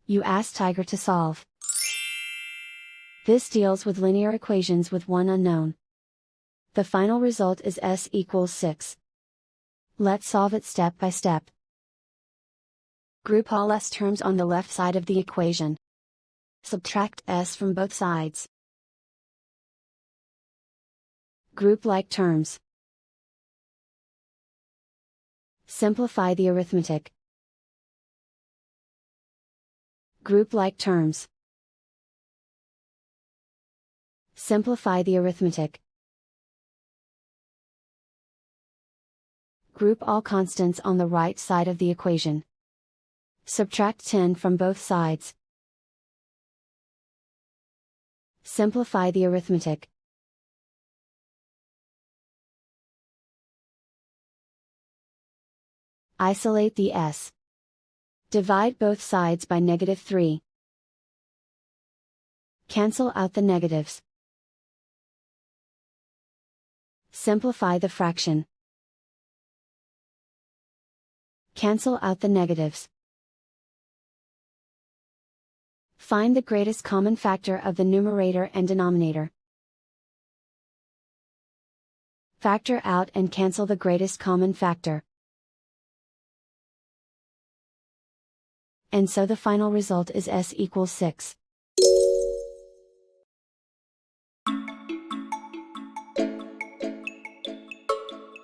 You ask Tiger to solve. This deals with linear equations with one unknown. The final result is s equals 6. Let's solve it step by step. Group all s terms on the left side of the equation. Subtract s from both sides. Group like terms. Simplify the arithmetic. Group like terms. Simplify the arithmetic. Group all constants on the right side of the equation. Subtract 10 from both sides. Simplify the arithmetic. Isolate the s. Divide both sides by -3. Cancel out the negatives. Simplify the fraction. Cancel out the negatives. Find the greatest common factor of the numerator and denominator. Factor out and cancel the greatest common factor. And so the final result is s equals 6.